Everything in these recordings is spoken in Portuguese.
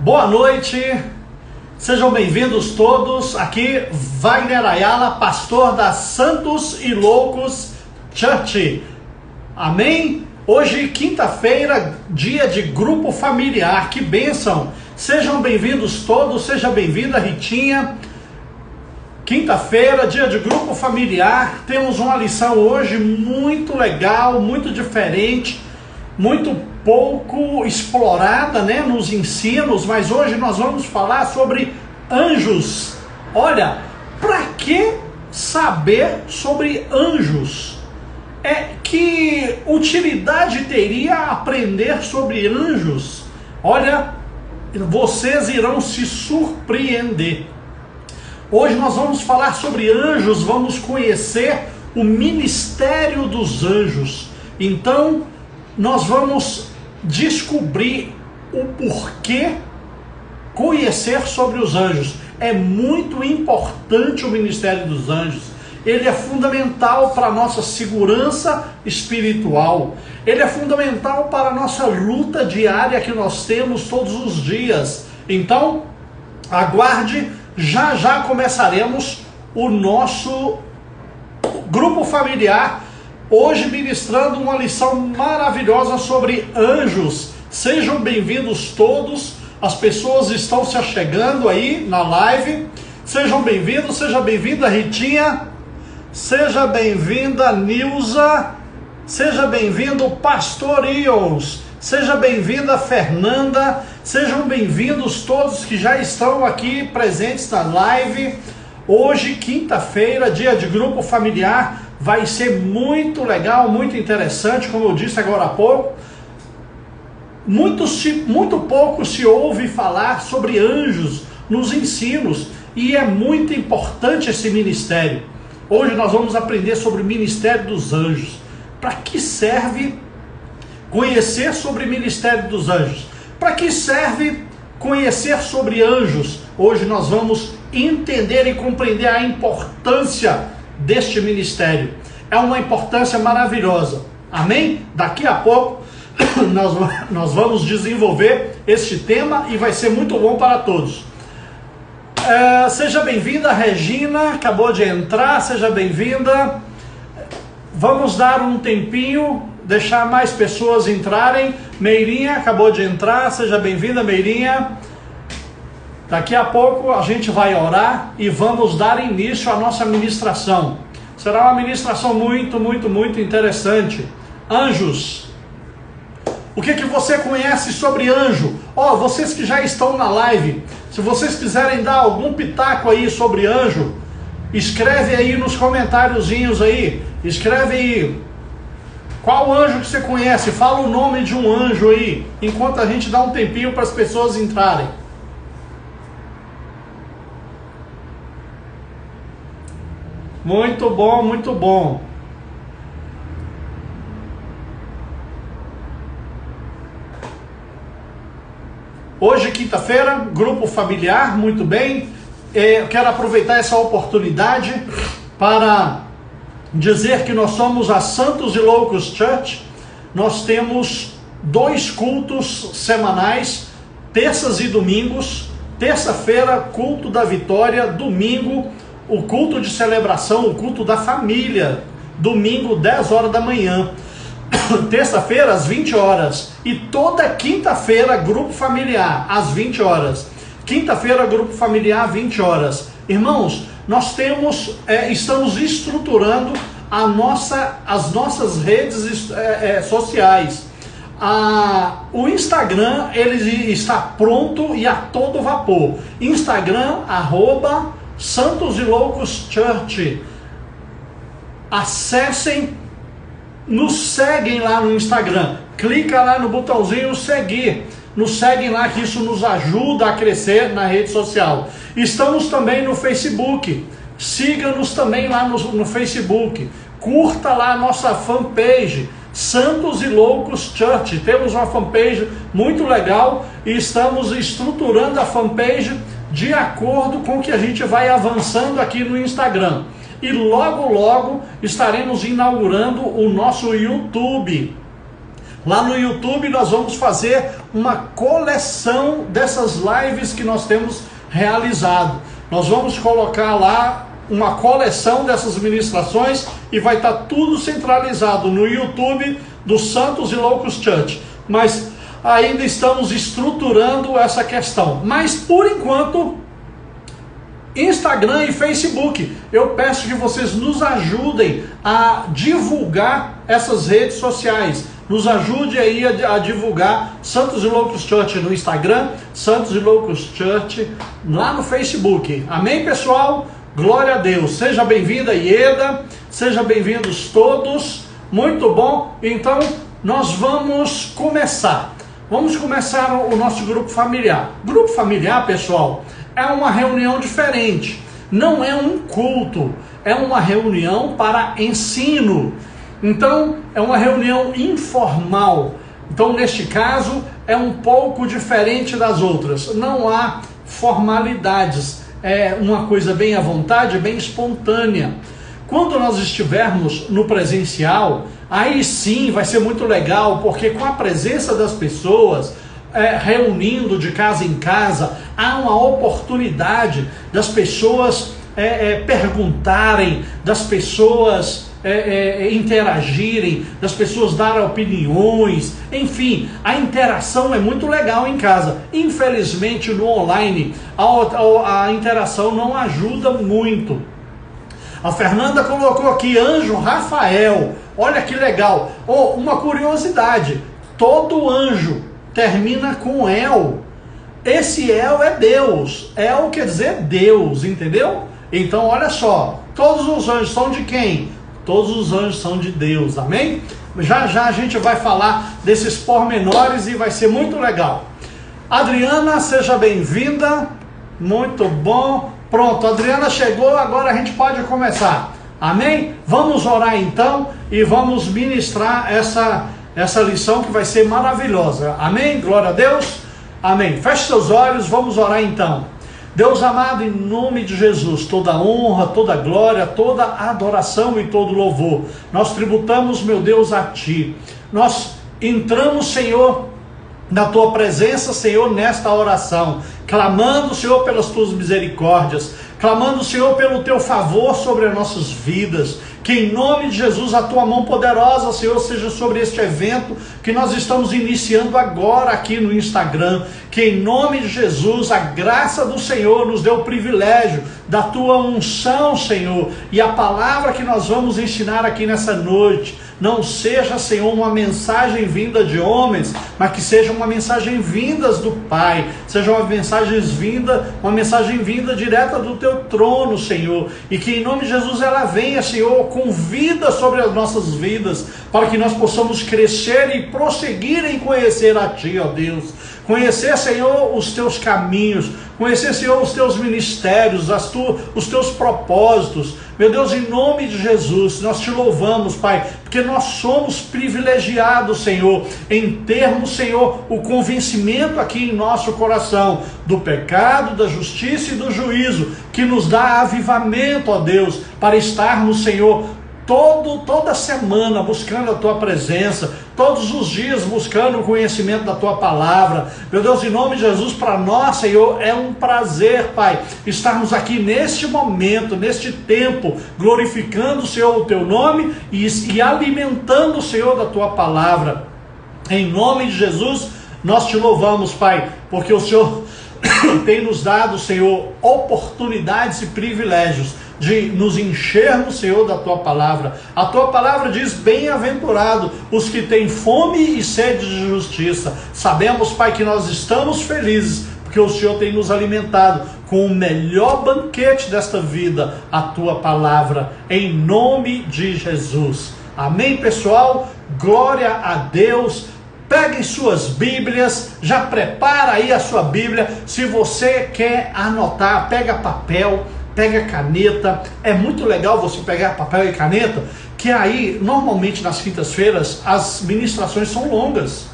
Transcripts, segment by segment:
Boa noite, sejam bem-vindos todos. Aqui Wagner Ayala, pastor da Santos e Loucos Church. Amém? Hoje, quinta-feira, dia de grupo familiar. Que bênção! Sejam bem-vindos todos, seja bem-vinda Ritinha. Quinta-feira, dia de grupo familiar. Temos uma lição hoje muito legal, muito diferente, muito pouco explorada, nos ensinos, mas hoje nós vamos falar sobre anjos. Olha, para que saber sobre anjos? Que utilidade teria aprender sobre anjos? Olha, vocês irão se surpreender. Hoje nós vamos falar sobre anjos, vamos conhecer o ministério dos anjos. Então, nós vamos descobrir o porquê conhecer sobre os anjos. É muito importante o ministério dos anjos. Ele é fundamental para a nossa segurança espiritual. Ele é fundamental para a nossa luta diária que nós temos todos os dias. Então, aguarde, já começaremos o nosso grupo familiar. Hoje ministrando uma lição maravilhosa sobre anjos. Sejam bem-vindos todos. As pessoas estão se achegando aí na live. Sejam bem-vindos, seja bem-vinda Ritinha. Seja bem-vinda Nilza. Seja bem-vindo Pastor Ios. Seja bem-vinda Fernanda. Sejam bem-vindos todos que já estão aqui presentes na live. Hoje, quinta-feira, dia de grupo familiar. Vai ser muito legal, muito interessante, como eu disse agora há pouco. Muito pouco se ouve falar sobre anjos nos ensinos, e é muito importante esse ministério. Hoje nós vamos aprender sobre o ministério dos anjos. Para que serve conhecer sobre o ministério dos anjos? Para que serve conhecer sobre anjos? Hoje nós vamos entender e compreender a importância deste ministério. É uma importância maravilhosa. Amém? Daqui a pouco nós vamos desenvolver este tema e vai ser muito bom para todos. Seja bem-vinda Regina, acabou de entrar, seja bem-vinda. Vamos dar um tempinho, deixar mais pessoas entrarem. Meirinha acabou de entrar, seja bem-vinda Meirinha. Daqui a pouco a gente vai orar e vamos dar início à nossa ministração. Será uma ministração muito interessante. Anjos. O que você conhece sobre anjo? Vocês que já estão na live, se vocês quiserem dar algum pitaco aí sobre anjo, escreve aí nos comentáriozinhos aí. Escreve aí. Qual anjo que você conhece? Fala o nome de um anjo aí, enquanto a gente dá um tempinho para as pessoas entrarem. Muito bom, muito bom. Hoje, quinta-feira, grupo familiar, muito bem. Eu quero aproveitar essa oportunidade para dizer que nós somos a Santos e Loucos Church. Nós temos 2 cultos semanais, terças e domingos. Terça-feira, culto da vitória. Domingo, o culto de celebração, o culto da família. Domingo, 10 horas da manhã. Terça-feira, às 20 horas. E toda quinta-feira, grupo familiar, às 20 horas. Quinta-feira, grupo familiar, 20 horas. Irmãos, nós estamos estruturando as nossas redes sociais. O Instagram, ele está pronto e a todo vapor. Instagram, @Santos e Loucos Church. Acessem, nos seguem lá no Instagram. Clica lá no botãozinho seguir. Nos seguem lá, que isso nos ajuda a crescer na rede social. Estamos também no Facebook. Siga-nos também lá no Facebook. Curta lá a nossa fanpage, Santos e Loucos Church. Temos uma fanpage muito legal e estamos estruturando a fanpage de acordo com o que a gente vai avançando aqui no Instagram. E logo estaremos inaugurando o nosso YouTube. Lá no YouTube nós vamos fazer uma coleção dessas lives que nós temos realizado. Nós vamos colocar lá uma coleção dessas ministrações e vai estar tudo centralizado no YouTube do Santos e Loucos Church. Mas ainda estamos estruturando essa questão. Mas por enquanto, Instagram e Facebook, eu peço que vocês nos ajudem a divulgar essas redes sociais. Nos ajude aí a divulgar Santos e Loucos Church no Instagram, Santos e Loucos Church lá no Facebook. Amém, pessoal? Glória a Deus. Seja bem-vinda, Ieda. Sejam bem-vindos todos. Muito bom. Então, nós vamos começar. Vamos começar o nosso grupo familiar. Grupo familiar, pessoal, é uma reunião diferente. Não é um culto. É uma reunião para ensino. Então, é uma reunião informal. Então, neste caso, é um pouco diferente das outras. Não há formalidades. É uma coisa bem à vontade, bem espontânea. Quando nós estivermos no presencial, aí sim vai ser muito legal, porque com a presença das pessoas, reunindo de casa em casa, há uma oportunidade das pessoas perguntarem, das pessoas interagirem, das pessoas darem opiniões, enfim, a interação é muito legal em casa. Infelizmente no online a interação não ajuda muito. A Fernanda colocou aqui anjo Rafael, olha que legal. Uma curiosidade, todo anjo termina com El. Esse El é Deus, El quer dizer Deus, entendeu? Então olha só, todos os anjos são de quem? Todos os anjos são de Deus, amém? Já já a gente vai falar desses pormenores e vai ser muito legal. Adriana, seja bem-vinda, muito bom. Pronto, a Adriana chegou, agora a gente pode começar, amém? Vamos orar então e vamos ministrar essa lição que vai ser maravilhosa, amém? Glória a Deus, amém. Feche seus olhos, vamos orar então. Deus amado, em nome de Jesus, toda honra, toda glória, toda adoração e todo louvor, nós tributamos, meu Deus, a Ti. Nós entramos, Senhor, na Tua presença, Senhor, nesta oração, clamando, Senhor, pelas Tuas misericórdias, clamando, Senhor, pelo Teu favor sobre as nossas vidas. Que em nome de Jesus a Tua mão poderosa, Senhor, seja sobre este evento que nós estamos iniciando agora aqui no Instagram. Que em nome de Jesus a graça do Senhor nos dê o privilégio da Tua unção, Senhor. E a palavra que nós vamos ensinar aqui nessa noite não seja, Senhor, uma mensagem vinda de homens, mas que seja uma mensagem vinda do Pai. Seja uma mensagem vinda direta do Teu trono, Senhor. E que em nome de Jesus ela venha, Senhor, com vida sobre as nossas vidas, para que nós possamos crescer e prosseguir em conhecer a Ti, ó Deus. Conhecer, Senhor, os Teus caminhos, conhecer, Senhor, os Teus ministérios, os Teus propósitos. Meu Deus, em nome de Jesus, nós Te louvamos, Pai, porque nós somos privilegiados, Senhor, em termos, Senhor, o convencimento aqui em nosso coração do pecado, da justiça e do juízo, que nos dá avivamento, ó Deus, para estarmos, Senhor, toda semana buscando a Tua presença, todos os dias buscando o conhecimento da Tua palavra. Meu Deus, em nome de Jesus, para nós, Senhor, é um prazer, Pai, estarmos aqui neste momento, neste tempo, glorificando, Senhor, o Teu nome e alimentando, Senhor, da Tua palavra. Em nome de Jesus, nós Te louvamos, Pai, porque o Senhor tem nos dado, Senhor, oportunidades e privilégios de nos enchermos, Senhor, da Tua palavra. A Tua palavra diz: bem-aventurado os que têm fome e sede de justiça. Sabemos, Pai, que nós estamos felizes, porque o Senhor tem nos alimentado com o melhor banquete desta vida, a Tua palavra, em nome de Jesus. Amém, pessoal? Glória a Deus. Peguem suas Bíblias, já prepara aí a sua Bíblia. Se você quer anotar, pega papel, pega caneta. É muito legal você pegar papel e caneta, que aí, normalmente nas quintas-feiras, as ministrações são longas.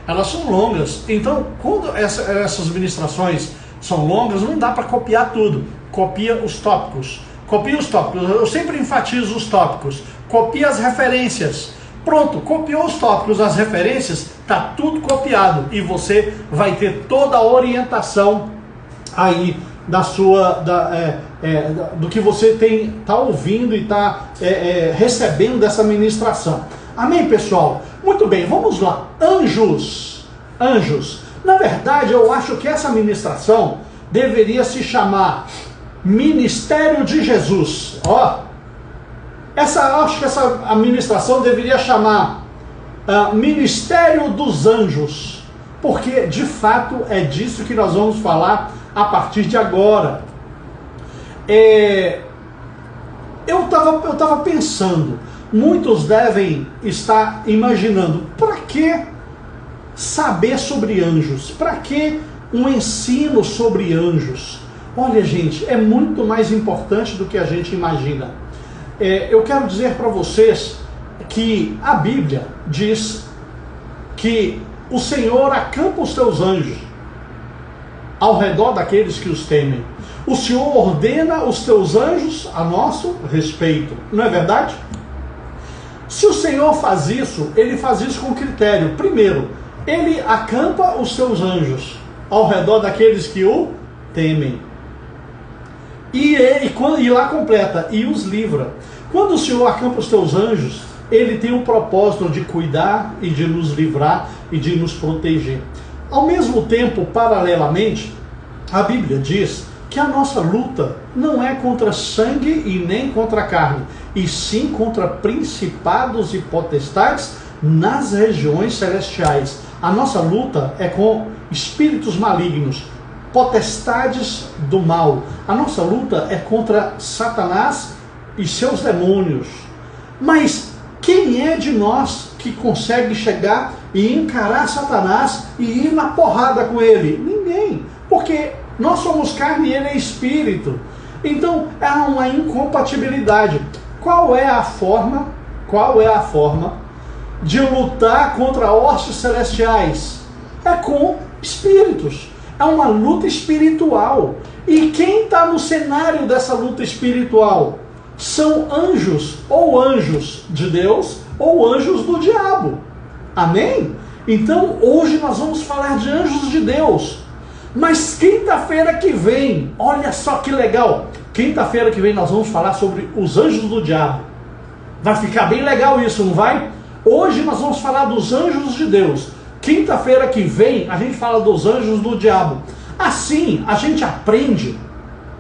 Elas são longas. Então, quando essas ministrações são longas, não dá para copiar tudo. Copia os tópicos. Copia os tópicos. Eu sempre enfatizo os tópicos. Copia as referências. Pronto, copiou os tópicos, as referências, tá tudo copiado e você vai ter toda a orientação aí da sua, do que você tá ouvindo e está recebendo dessa ministração. Amém, pessoal? Muito bem, vamos lá. Anjos. Na verdade, eu acho que essa ministração deveria se chamar Ministério de Jesus. Acho que essa ministração deveria chamar Ministério dos Anjos, porque de fato é disso que nós vamos falar a partir de agora. Eu estava pensando, muitos devem estar imaginando, para que saber sobre anjos? Para que um ensino sobre anjos? Olha, gente, é muito mais importante do que a gente imagina. Eu quero dizer para vocês que a Bíblia diz que o Senhor acampa os teus anjos ao redor daqueles que os temem. O Senhor ordena os teus anjos a nosso respeito. Não é verdade? Se o Senhor faz isso, Ele faz isso com critério. Primeiro, Ele acampa os seus anjos ao redor daqueles que o temem. E lá completa, e os livra. Quando o Senhor acampa os teus anjos, Ele tem o propósito de cuidar e de nos livrar e de nos proteger. Ao mesmo tempo, paralelamente, a Bíblia diz que a nossa luta não é contra sangue e nem contra carne, e sim contra principados e potestades nas regiões celestiais. A nossa luta é com espíritos malignos, potestades do mal. A nossa luta é contra Satanás e seus demônios. Mas quem é de nós que consegue chegar e encarar Satanás e ir na porrada com ele? Ninguém, porque nós somos carne e ele é espírito. Então há uma incompatibilidade. Qual é a forma de lutar contra hostes celestiais? É com espíritos. É uma luta espiritual. E quem está no cenário dessa luta espiritual? São anjos, ou anjos de Deus, ou anjos do diabo. Amém? Então, hoje nós vamos falar de anjos de Deus. Mas quinta-feira que vem, olha só que legal. Quinta-feira que vem nós vamos falar sobre os anjos do diabo. Vai ficar bem legal isso, não vai? Hoje nós vamos falar dos anjos de Deus. Quinta-feira que vem a gente fala dos anjos do diabo. Assim a gente aprende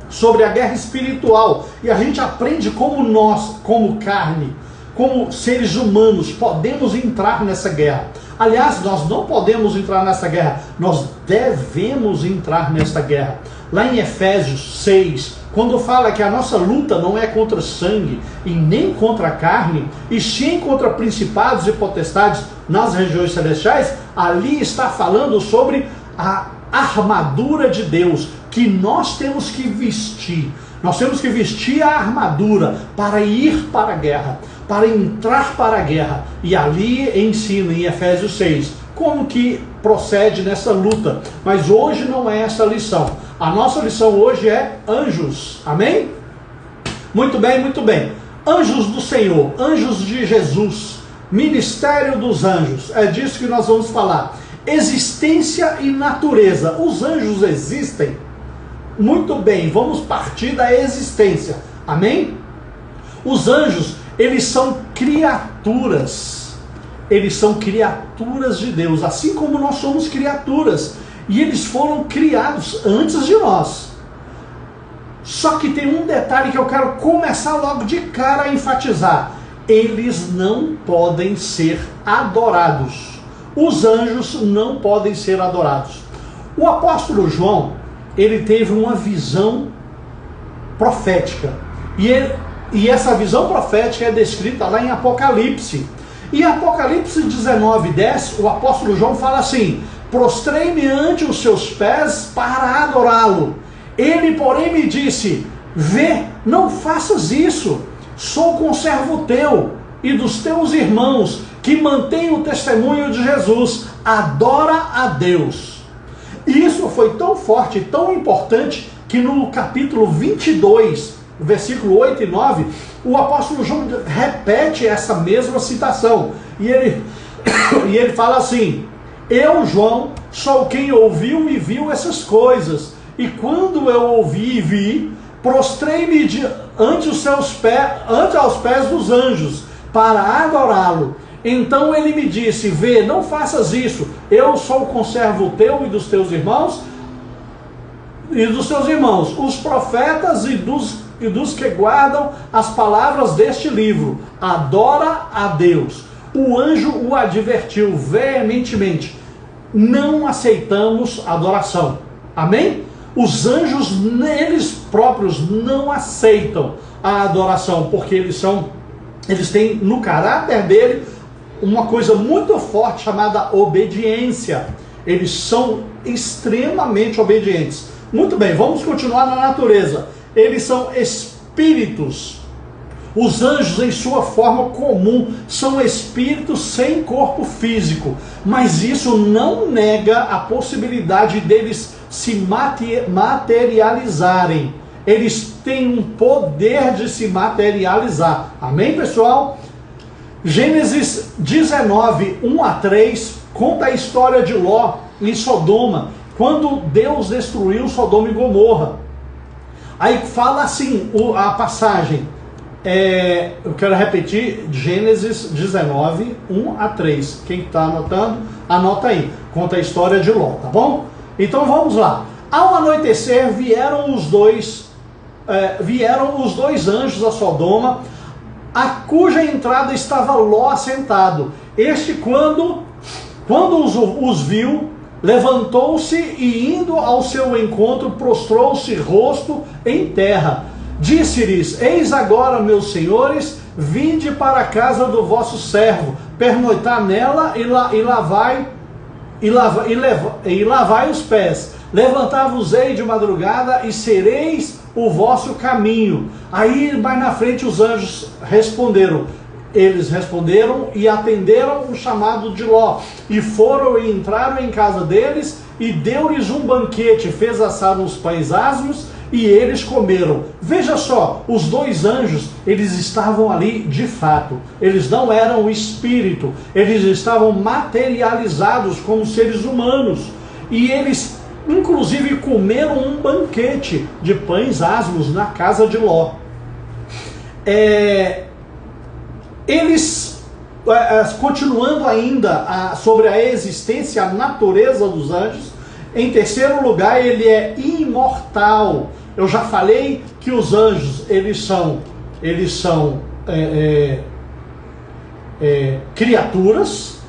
sobre a guerra espiritual. E a gente aprende como nós, como carne, como seres humanos, podemos entrar nessa guerra. Aliás, nós não podemos entrar nessa guerra, nós devemos entrar nessa guerra. Lá em Efésios 6, quando fala que a nossa luta não é contra sangue e nem contra a carne, e sim contra principados e potestades nas regiões celestiais, ali está falando sobre a armadura de Deus, que nós temos que vestir. Nós temos que vestir a armadura para ir para a guerra, para entrar para a guerra. E ali ensina em Efésios 6 como que procede nessa luta. Mas hoje não é essa a lição. A nossa lição hoje é anjos. Amém? Muito bem, muito bem. Anjos do Senhor, anjos de Jesus, ministério dos anjos. É disso que nós vamos falar. Existência e natureza. Os anjos existem? Muito bem, vamos partir da existência. Amém? Os anjos, eles são criaturas. Eles são criaturas de Deus, assim como nós somos criaturas. E eles foram criados antes de nós. Só que tem um detalhe que eu quero começar logo de cara a enfatizar. Eles não podem ser adorados. Os anjos não podem ser adorados. O apóstolo João, ele teve uma visão profética. E essa visão profética é descrita lá em Apocalipse. Em Apocalipse 19:10, o apóstolo João fala assim: prostrei-me ante os seus pés para adorá-lo. Ele, porém, me disse: vê, não faças isso. Sou conservo teu e dos teus irmãos, que mantêm o testemunho de Jesus. Adora a Deus. E isso foi tão forte, tão importante, que no capítulo 22, versículo 8 e 9, o apóstolo João repete essa mesma citação, e ele fala assim: eu, João, sou quem ouviu e viu essas coisas, e quando eu ouvi e vi, prostrei-me ante aos pés dos anjos, para adorá-lo. Então ele me disse: vê, não faças isso, eu sou conservo teu e dos teus irmãos, os profetas e dos que guardam as palavras deste livro. Adora a Deus. O anjo o advertiu veementemente: não aceitamos adoração. Amém? Os anjos, eles próprios, não aceitam a adoração, porque eles têm no caráter dele uma coisa muito forte chamada obediência. Eles são extremamente obedientes. Muito bem, vamos continuar na natureza. Eles são espíritos. Os anjos, em sua forma comum, são espíritos sem corpo físico, mas isso não nega a possibilidade deles se materializarem. Eles têm um poder de se materializar. Amém, pessoal? Gênesis 19, 1 a 3, conta a história de Ló em Sodoma, quando Deus destruiu Sodoma e Gomorra. Aí fala assim, a passagem, eu quero repetir, Gênesis 19, 1 a 3. Quem está anotando, anota aí. Conta a história de Ló, tá bom? Então vamos lá. Ao anoitecer vieram os dois anjos a Sodoma, a cuja entrada estava Ló assentado. Este, quando os viu, levantou-se e, indo ao seu encontro, prostrou-se rosto em terra. Disse-lhes: eis agora, meus senhores, vinde para a casa do vosso servo, pernoitar nela e lavai os pés. Levantar-vos-ei de madrugada e sereis o vosso caminho. Aí, mais na frente, os anjos responderam. Eles responderam e atenderam o chamado de Ló, e foram e entraram em casa deles, e deu-lhes um banquete, fez assar uns pães asmos, e eles comeram. Veja só, os dois anjos, eles estavam ali de fato. Eles não eram espírito, eles estavam materializados como seres humanos. E eles, inclusive, comeram um banquete de pães asmos na casa de Ló. Eles, continuando ainda sobre a existência, a natureza dos anjos, em terceiro lugar, ele é imortal. Eu já falei que os anjos, eles são criaturas,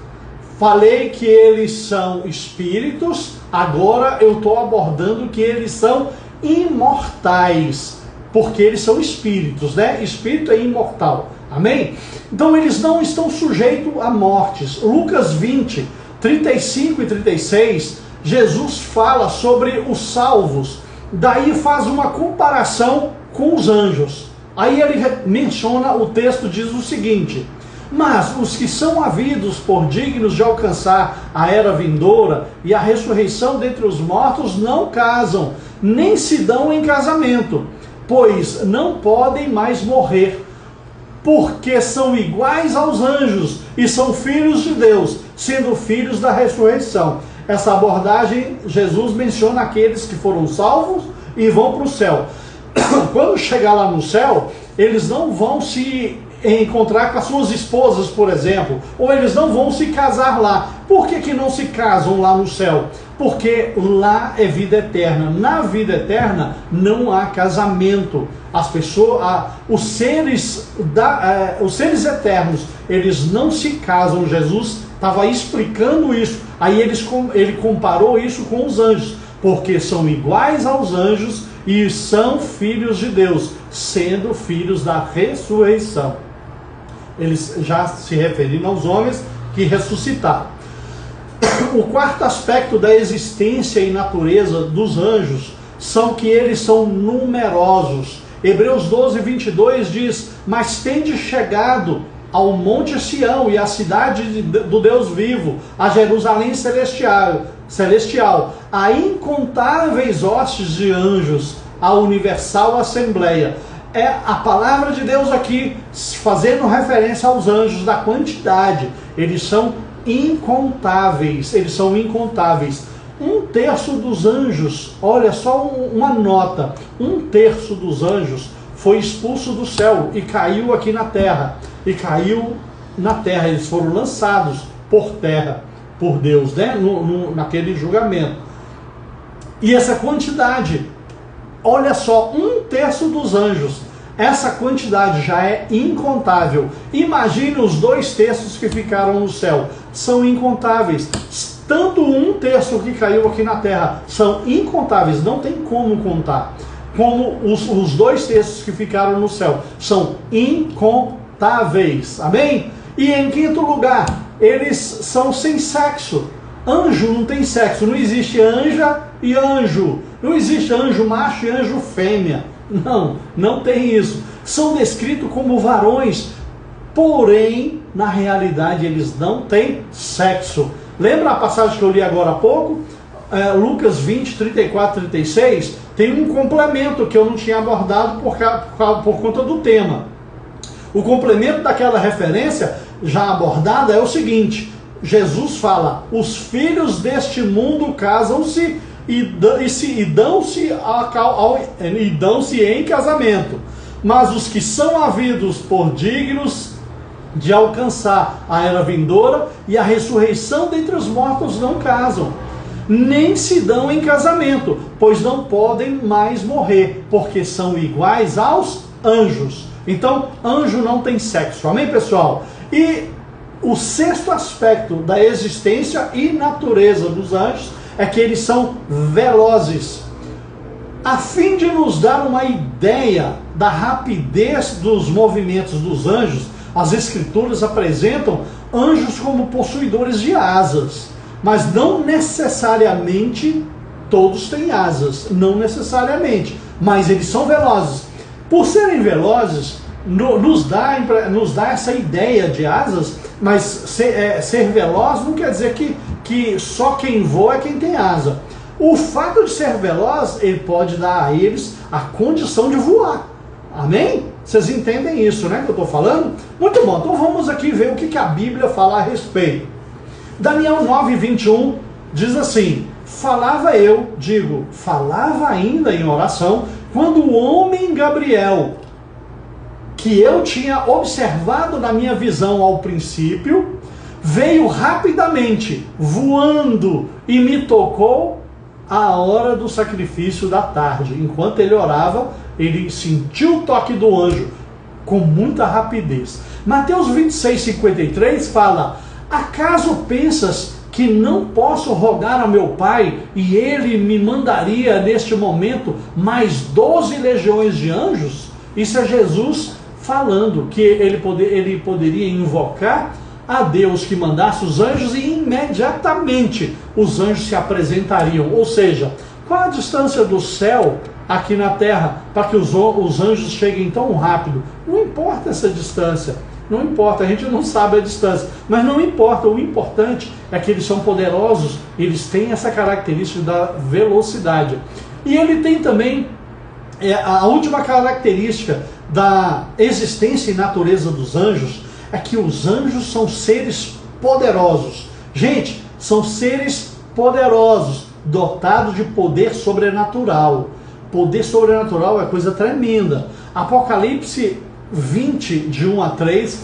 falei que eles são espíritos, agora eu estou abordando que eles são imortais, porque eles são espíritos, né? Espírito é imortal, amém? Então eles não estão sujeitos a mortes. Lucas 20, 35 e 36, Jesus fala sobre os salvos, daí faz uma comparação com os anjos. Aí ele menciona, o texto diz o seguinte: mas os que são havidos por dignos de alcançar a era vindoura e a ressurreição dentre os mortos não casam, nem se dão em casamento, pois não podem mais morrer, porque são iguais aos anjos e são filhos de Deus, sendo filhos da ressurreição. Essa abordagem, Jesus menciona aqueles que foram salvos e vão para o céu. Quando chegar lá no céu, eles não vão se encontrar com as suas esposas, por exemplo, ou eles não vão se casar lá. Por que não se casam lá no céu? Porque lá é vida eterna. Na vida eterna não há casamento. As pessoas, os seres eternos, eles não se casam. Jesus estava explicando isso. Aí ele comparou isso com os anjos, porque são iguais aos anjos e são filhos de Deus, sendo filhos da ressurreição. Eles já se referiram aos homens que ressuscitaram. O quarto aspecto da existência e natureza dos anjos são que eles são numerosos. Hebreus 12, 22 diz: mas tende chegado ao monte Sião e à cidade do Deus vivo, a Jerusalém celestial, a incontáveis hostes de anjos, a universal assembleia. é a palavra de Deus aqui fazendo referência aos anjos da quantidade. Eles são incontáveis, eles são incontáveis. 1/3 dos anjos, olha só uma nota, 1/3 dos anjos foi expulso do céu e caiu aqui na terra. E caiu na terra, eles foram lançados por terra, por Deus, né? Naquele julgamento. E essa quantidade, olha só, 1/3 dos anjos, essa quantidade já é incontável. Imagine os 2/3 que ficaram no céu, são incontáveis. Tanto 1/3 que caiu aqui na terra são incontáveis, não tem como contar. Como os 2/3 que ficaram no céu são incontáveis. Amém? E em quinto lugar, eles são sem sexo. Anjo não tem sexo, não existe anja e anjo. Não existe anjo macho e anjo fêmea. Não, não tem isso. São descritos como varões, porém, na realidade, eles não têm sexo. Lembra a passagem que eu li agora há pouco? Lucas 20, 34, 36, tem um complemento que eu não tinha abordado por conta do tema. O complemento daquela referência já abordada é o seguinte: Jesus fala, os filhos deste mundo casam-se e dão-se em casamento, mas os que são havidos por dignos de alcançar a era vindoura e a ressurreição dentre os mortos não casam, nem se dão em casamento, pois não podem mais morrer, porque são iguais aos anjos. Então, anjo não tem sexo. Amém, pessoal? E o sexto aspecto da existência e natureza dos anjos é que eles são velozes. A fim de nos dar uma ideia da rapidez dos movimentos dos anjos, as escrituras apresentam anjos como possuidores de asas, mas não necessariamente todos têm asas, não necessariamente, mas eles são velozes. Por serem velozes, nos dá essa ideia de asas, mas ser veloz não quer dizer que só quem voa é quem tem asa. O fato de ser veloz, ele pode dar a eles a condição de voar. Amém? Vocês entendem isso, né, que eu estou falando? Muito bom, então vamos aqui ver o que a Bíblia fala a respeito. Daniel 9, 21 diz assim: falava ainda em oração, quando o homem Gabriel, que eu tinha observado na minha visão ao princípio, veio rapidamente, voando, e me tocou à hora do sacrifício da tarde. Enquanto ele orava, ele sentiu o toque do anjo com muita rapidez. Mateus 26, 53 fala: acaso pensas que não posso rogar a meu Pai e ele me mandaria neste momento mais 12 legiões de anjos? Isso é Jesus falando que ele poderia invocar a Deus que mandasse os anjos e imediatamente os anjos se apresentariam. Ou seja, qual a distância do céu aqui na terra para que os anjos cheguem tão rápido? Não importa essa distância, não importa, a gente não sabe a distância, mas não importa, o importante é que eles são poderosos, eles têm essa característica da velocidade. E ele tem também a última característica da existência e natureza dos anjos, é que os anjos são seres poderosos. Gente, são seres poderosos, dotados de poder sobrenatural. Poder sobrenatural é coisa tremenda. Apocalipse 20, de 1 a 3,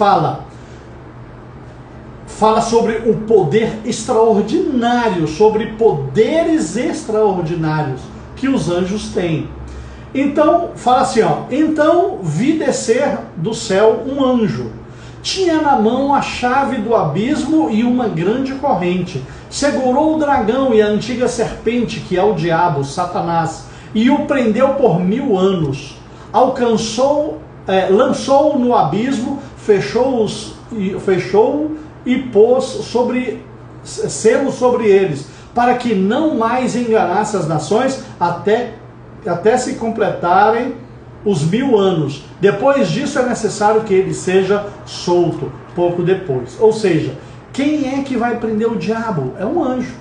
fala sobre o poder extraordinário, sobre poderes extraordinários que os anjos têm. Então, fala assim, então vi descer do céu um anjo. Tinha na mão a chave do abismo e uma grande corrente. Segurou o dragão e a antiga serpente, que é o diabo, Satanás, e o prendeu por 1000 anos. Lançou-o no abismo, fechou-o e pôs selo sobre eles, para que não mais enganasse as nações até se completarem os 1000 anos. Depois disso é necessário que ele seja solto, pouco depois. Ou seja, quem é que vai prender o diabo? É um anjo.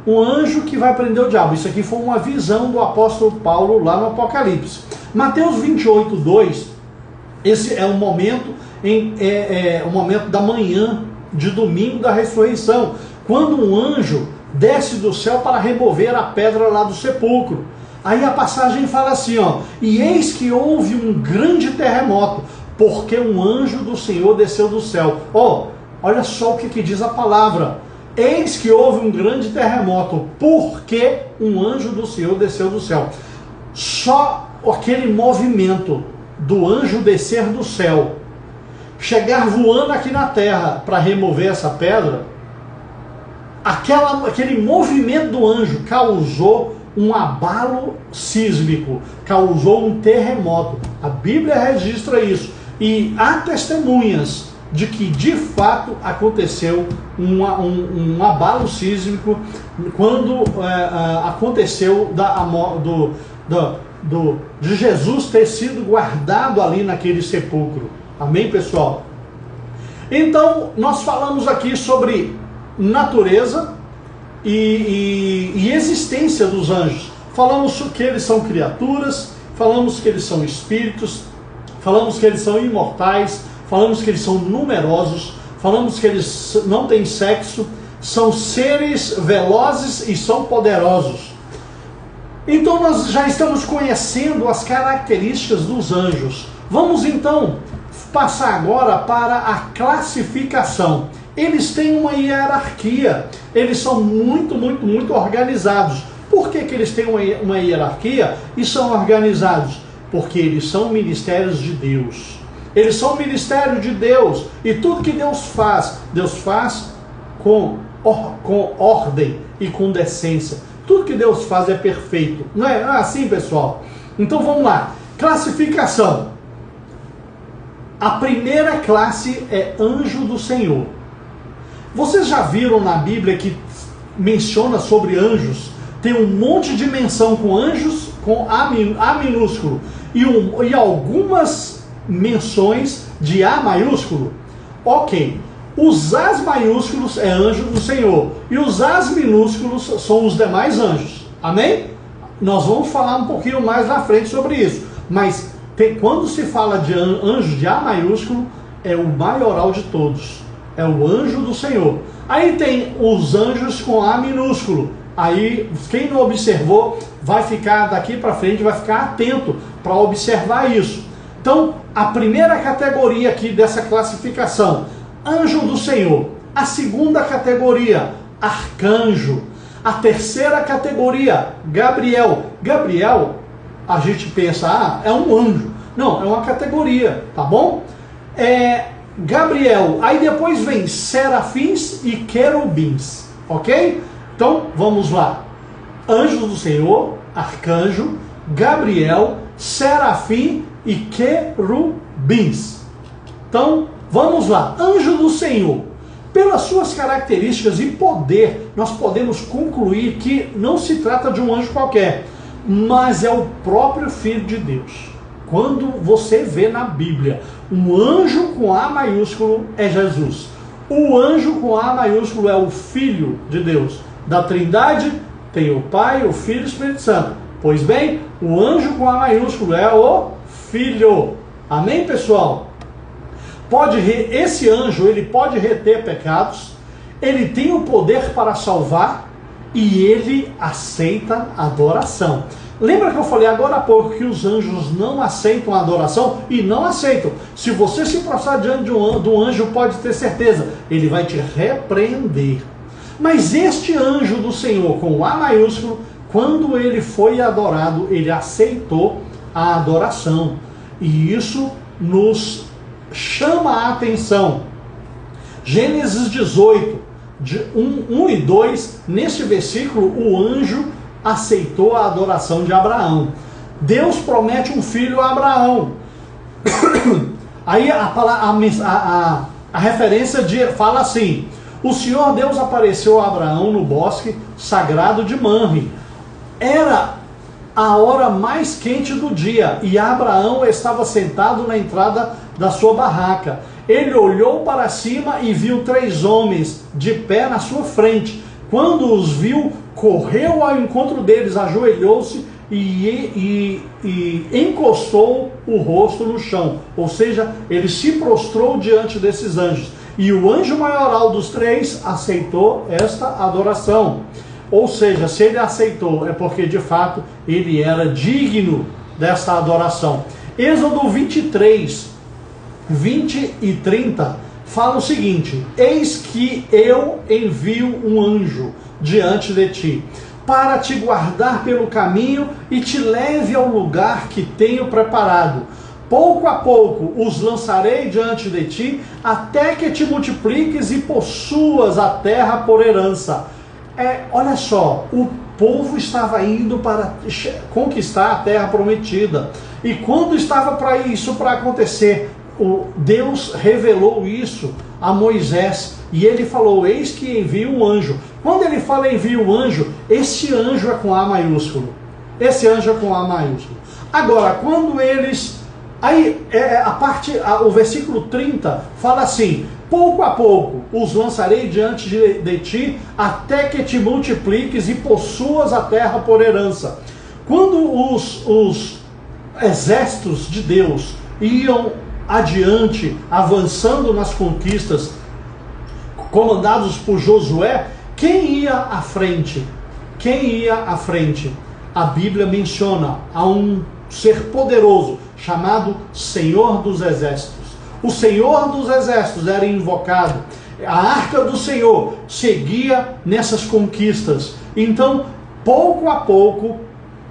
um anjo que vai prender o diabo. Isso aqui foi uma visão do apóstolo Paulo lá no Apocalipse. Mateus 28, 2, esse é o momento, o momento da manhã de domingo da ressurreição, quando um anjo desce do céu para remover a pedra lá do sepulcro. Aí a passagem fala assim, ó: e eis que houve um grande terremoto, porque um anjo do Senhor desceu do céu. Ó, olha só o que diz a palavra. Eis que houve um grande terremoto, porque um anjo do Senhor desceu do céu. Só aquele movimento do anjo descer do céu, chegar voando aqui na terra para remover essa pedra, aquele movimento do anjo causou um abalo sísmico, causou um terremoto. A Bíblia registra isso. E há testemunhas de que de fato aconteceu um abalo sísmico quando aconteceu de Jesus ter sido guardado ali naquele sepulcro. Amém, pessoal? Então, nós falamos aqui sobre natureza e existência dos anjos. Falamos que eles são criaturas, falamos que eles são espíritos, falamos que eles são imortais, falamos que eles são numerosos, falamos que eles não têm sexo, são seres velozes e são poderosos. Então nós já estamos conhecendo as características dos anjos. Vamos então passar agora para a classificação. Eles têm uma hierarquia, eles são muito organizados. Por que eles têm uma hierarquia e são organizados? Porque eles são ministérios de Deus. Eles são ministério de Deus. E tudo que Deus faz com ordem e com decência. Tudo que Deus faz é perfeito. Não é assim, pessoal? Então vamos lá. Classificação. A primeira classe é anjo do Senhor. Vocês já viram na Bíblia que menciona sobre anjos? Tem um monte de menção com anjos com A minúsculo e algumas menções de A maiúsculo. Ok. Os As maiúsculos é anjo do Senhor e os As minúsculos são os demais anjos. Amém? Nós vamos falar um pouquinho mais na frente sobre isso. Mas quando se fala de anjo de A maiúsculo, é o maioral de todos. É o anjo do Senhor. Aí tem os anjos com A minúsculo. Aí quem não observou vai ficar daqui para frente, vai ficar atento para observar isso. Então, a primeira categoria aqui dessa classificação, anjo do Senhor. A segunda categoria, arcanjo. A terceira categoria, Gabriel. Gabriel, a gente pensa, é um anjo. Não, é uma categoria, tá bom? Gabriel. Aí depois vem serafins e querubins, ok? Então, vamos lá. Anjo do Senhor, arcanjo, Gabriel, serafim e querubins. Então, vamos lá. Anjo do Senhor. Pelas suas características e poder, nós podemos concluir que não se trata de um anjo qualquer, mas é o próprio Filho de Deus. Quando você vê na Bíblia um anjo com A maiúsculo, é Jesus. O anjo com A maiúsculo é o Filho de Deus. Da Trindade tem o Pai, o Filho e o Espírito Santo. Pois bem, o anjo com A maiúsculo é o Filho. Amém, pessoal? Esse anjo, ele pode reter pecados, ele tem o poder para salvar e ele aceita adoração. Lembra que eu falei agora há pouco que os anjos não aceitam a adoração? E não aceitam. Se você se prostrar diante do anjo, pode ter certeza, ele vai te repreender. Mas este anjo do Senhor, com A maiúsculo, quando ele foi adorado, ele aceitou a adoração. E isso nos chama a atenção. Gênesis 18, de 1 e 2, neste versículo, o anjo aceitou a adoração de Abraão. Deus promete um filho a Abraão. Aí a referência fala assim: o Senhor Deus apareceu a Abraão no bosque sagrado de Mamre. Era a hora mais quente do dia e Abraão estava sentado na entrada da sua barraca. Ele olhou para cima e viu 3 homens de pé na sua frente. Quando os viu, correu ao encontro deles, ajoelhou-se e encostou o rosto no chão. Ou seja, ele se prostrou diante desses anjos. E o anjo maioral dos três aceitou esta adoração. Ou seja, se ele aceitou, é porque de fato ele era digno dessa adoração. Êxodo 23, 20 e 30 fala o seguinte: eis que eu envio um anjo diante de ti, para te guardar pelo caminho e te leve ao lugar que tenho preparado. Pouco a pouco os lançarei diante de ti, até que te multipliques e possuas a terra por herança. Olha só, o povo estava indo para conquistar a terra prometida. E quando estava para isso para acontecer, Deus revelou isso a Moisés. E ele falou: eis que envia um anjo. Quando ele fala envia um anjo, esse anjo é com A maiúsculo. Esse anjo é com A maiúsculo. Agora, quando eles... o versículo 30 fala assim: pouco a pouco os lançarei diante de ti, até que te multipliques e possuas a terra por herança. Quando os exércitos de Deus iam adiante, avançando nas conquistas, comandados por Josué, quem ia à frente? Quem ia à frente? A Bíblia menciona a um ser poderoso chamado Senhor dos Exércitos. O Senhor dos Exércitos era invocado. A arca do Senhor seguia nessas conquistas. Então, pouco a pouco,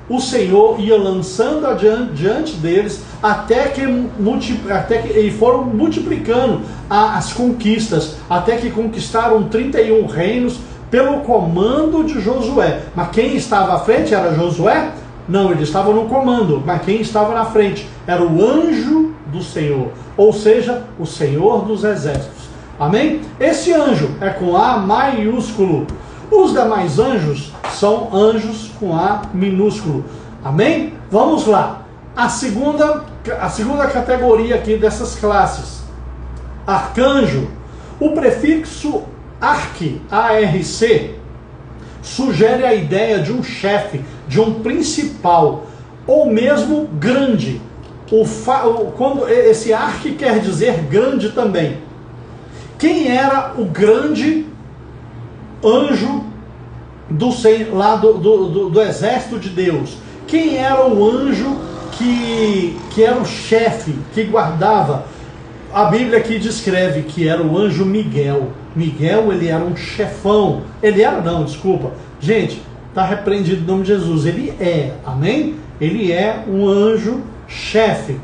o Senhor ia lançando diante deles, até que foram multiplicando as conquistas, até que conquistaram 31 reinos pelo comando de Josué. Mas quem estava à frente era Josué? Não, ele estava no comando, mas quem estava na frente era o anjo do Senhor, ou seja, o Senhor dos Exércitos. Amém? Esse anjo é com A maiúsculo. Os demais anjos são anjos com A minúsculo. Amém? Vamos lá. A segunda categoria aqui dessas classes. Arcanjo. O prefixo arque, A-R-C, sugere a ideia de um chefe, de um principal, ou mesmo grande. Quando esse arque quer dizer grande também. Quem era o grande anjo do exército de Deus? Quem era o anjo que era o chefe, que guardava? A Bíblia aqui descreve que era o anjo Miguel. Miguel, ele era um chefão. Gente, está repreendido em nome de Jesus. Ele é, amém? Ele é um anjo chefe.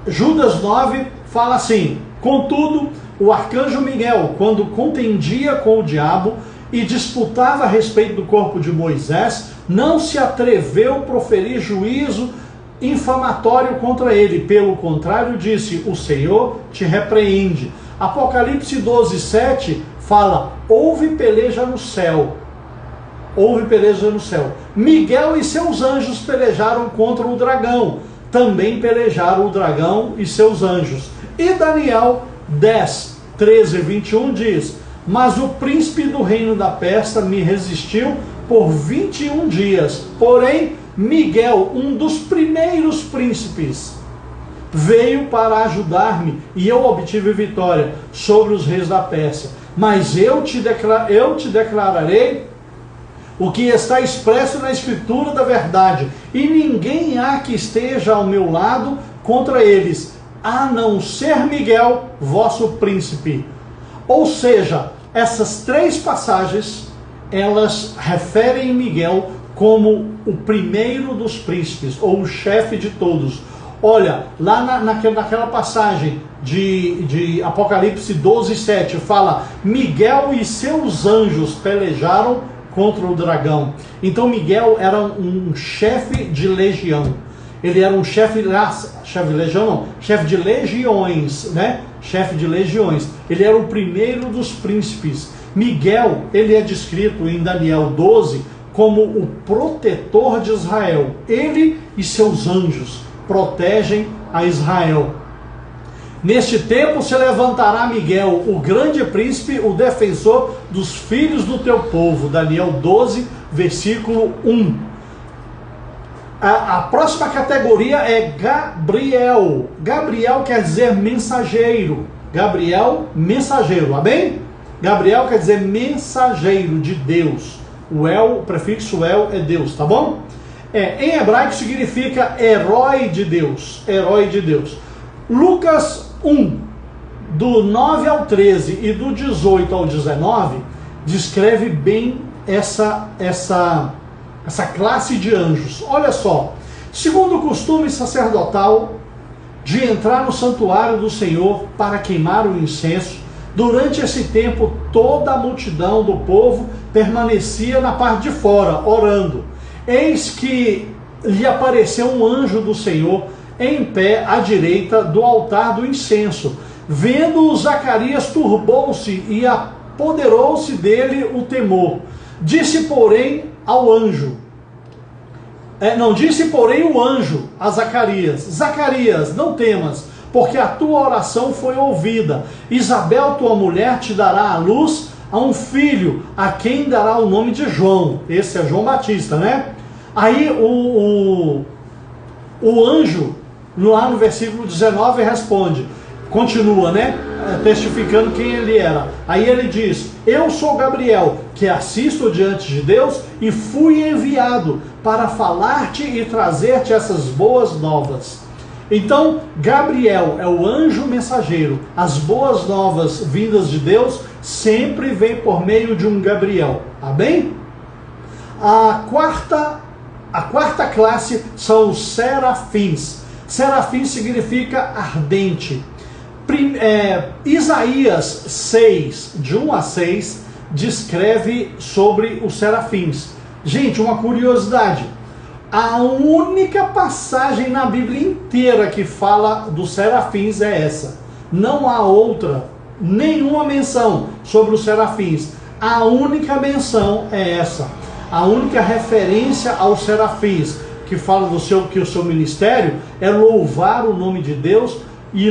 Judas 9 fala assim: contudo, o arcanjo Miguel, quando contendia com o diabo e disputava a respeito do corpo de Moisés, não se atreveu a proferir juízo infamatório contra ele. Pelo contrário, disse: o Senhor te repreende. Apocalipse 12:7 fala: houve peleja no céu. Houve peleja no céu. Miguel e seus anjos pelejaram contra o dragão. Também pelejaram o dragão e seus anjos. E Daniel 10, 13 e 21 diz: mas o príncipe do reino da Pérsia me resistiu por 21 dias. Porém, Miguel, um dos primeiros príncipes, veio para ajudar-me e eu obtive vitória sobre os reis da Pérsia. Mas eu te declararei o que está expresso na Escritura da verdade, e ninguém há que esteja ao meu lado contra eles, a não ser Miguel, vosso príncipe. Ou seja, essas três passagens, elas referem Miguel como o primeiro dos príncipes, ou o chefe de todos. Olha, lá naquela passagem de Apocalipse 12:7, fala: Miguel e seus anjos pelejaram contra o dragão. Então Miguel era um chefe de legião. Ele era um chefe de legiões, né? Chefe de legiões. Ele era o primeiro dos príncipes. Miguel, ele é descrito em Daniel 12 como o protetor de Israel. Ele e seus anjos protegem a Israel. Neste tempo se levantará Miguel, o grande príncipe, o defensor dos filhos do teu povo. Daniel 12, versículo 1. A próxima categoria é Gabriel. Gabriel quer dizer mensageiro. Gabriel, mensageiro, amém? Gabriel quer dizer mensageiro de Deus. O prefixo el é Deus, tá bom? Em hebraico significa herói de Deus. Herói de Deus. Lucas 1, do 9 ao 13 e do 18 ao 19, descreve bem essa classe de anjos. Olha só. Segundo o costume sacerdotal de entrar no santuário do Senhor para queimar o incenso, durante esse tempo toda a multidão do povo permanecia na parte de fora, orando. Eis que lhe apareceu um anjo do Senhor em pé à direita do altar do incenso. Vendo-o, Zacarias turbou-se e apoderou-se dele o temor. Disse, porém, o anjo a Zacarias: Zacarias, não temas, porque a tua oração foi ouvida. Isabel, tua mulher, te dará à luz a um filho, a quem dará o nome de João. Esse é João Batista, né? Aí o anjo, lá no versículo 19, responde, continua, né? Testificando quem ele era. Aí ele diz: eu sou Gabriel, que assisto diante de Deus e fui enviado para falar-te e trazer-te essas boas novas. Então, Gabriel é o anjo mensageiro. As boas novas vindas de Deus sempre vêm por meio de um Gabriel. Amém? A quarta classe são os serafins. Serafim significa ardente. Isaías 6, de 1 a 6, descreve sobre os serafins. Gente, uma curiosidade. A única passagem na Bíblia inteira que fala dos serafins é essa. Não há outra, nenhuma menção sobre os serafins. A única menção é essa. A única referência aos serafins que fala que o seu ministério é louvar o nome de Deus e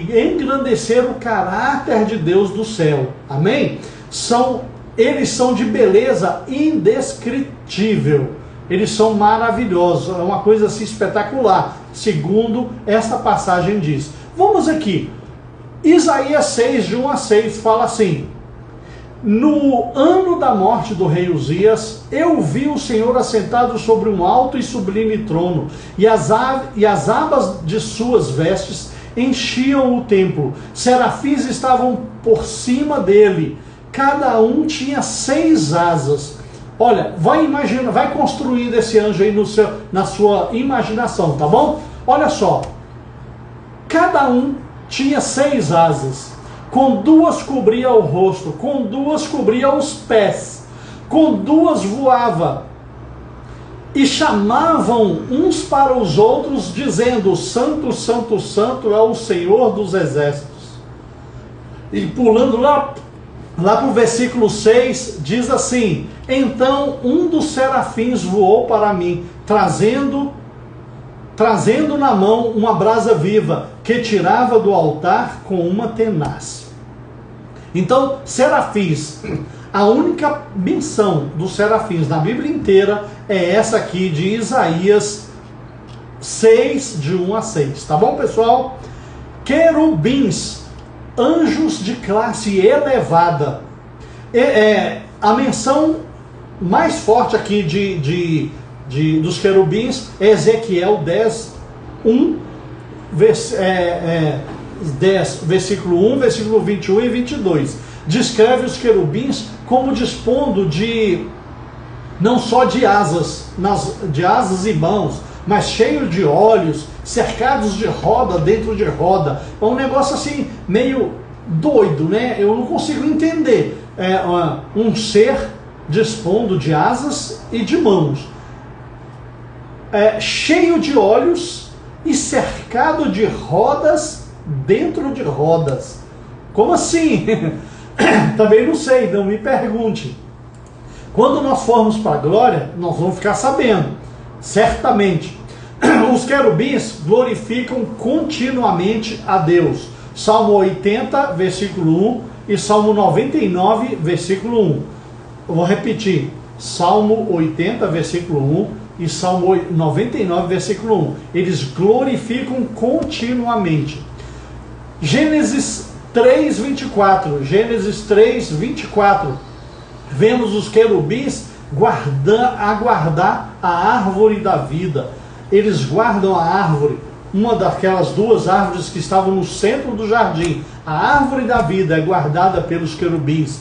engrandecer o caráter de Deus do céu. Amém? Eles são de beleza indescritível. Eles são maravilhosos. É uma coisa assim espetacular, segundo essa passagem diz. Vamos aqui. Isaías 6, de 1 a 6, fala assim: no ano da morte do rei Uzias, eu vi o Senhor assentado sobre um alto e sublime trono, e as abas de suas vestes enchiam o templo. Serafins estavam por cima dele, cada um tinha 6 asas. Olha, vai construindo esse anjo aí na sua imaginação, tá bom? Olha só, cada um tinha 6 asas, com 2 cobria o rosto, com 2 cobria os pés, com 2 voava, e chamavam uns para os outros, dizendo: Santo, Santo, Santo é o Senhor dos exércitos. E pulando lá para o versículo 6, diz assim: então um dos serafins voou para mim, trazendo na mão uma brasa viva, que tirava do altar com uma tenaz. Então, serafins, a única menção dos serafins na Bíblia inteira é essa aqui de Isaías 6, de 1 a 6. Tá bom, pessoal? Querubins, anjos de classe elevada. A menção mais forte aqui dos querubins é Ezequiel 10, 1, 10, versículo 1, versículo 21 e 22. Descreve os querubins como dispondo não só de asas e mãos, mas cheio de olhos, cercados de roda dentro de roda. É um negócio assim, meio doido, né? Eu não consigo entender. Um ser dispondo de asas e de mãos, cheio de olhos e cercado de rodas dentro de rodas. Como assim? Também não sei, não me pergunte. Quando nós formos para a glória, nós vamos ficar sabendo, certamente. Os querubins glorificam continuamente a Deus. Salmo 80, versículo 1 e Salmo 99, versículo 1. Eu vou repetir, Salmo 80, versículo 1 e Salmo 99, versículo 1. Eles glorificam continuamente. Gênesis 3, 24. Gênesis 3, 24. Vemos os querubins aguardar a árvore da vida. Eles guardam a árvore, uma daquelas duas árvores que estavam no centro do jardim. A árvore da vida é guardada pelos querubins.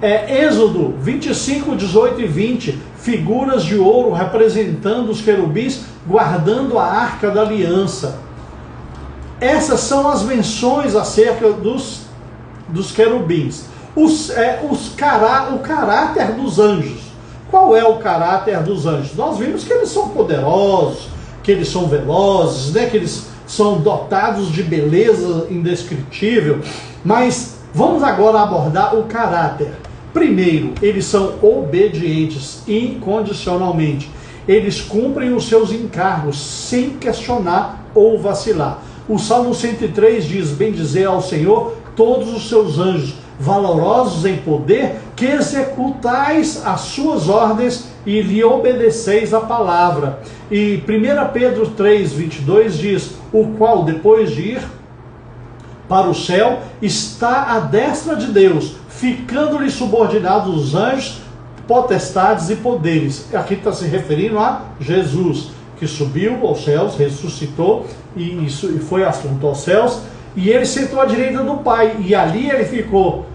Êxodo 25, 18 e 20, figuras de ouro representando os querubins guardando a arca da aliança. Essas são as menções acerca dos querubins. O caráter dos anjos. Qual é o caráter dos anjos? Nós vimos que eles são poderosos, que eles são velozes, né? Que eles são dotados de beleza indescritível. Mas vamos agora abordar o caráter. Primeiro, eles são obedientes incondicionalmente. Eles cumprem os seus encargos sem questionar ou vacilar. O Salmo 103 diz: bendizei ao Senhor todos os seus anjos, valorosos em poder, que executais as suas ordens e lhe obedeceis a palavra. E 1 Pedro 3, 22 diz: o qual, depois de ir para o céu, está à destra de Deus, ficando-lhe subordinados os anjos, potestades e poderes. Aqui está se referindo a Jesus, que subiu aos céus, ressuscitou e foi assunto aos céus, e ele sentou à direita do Pai, e ali ele ficou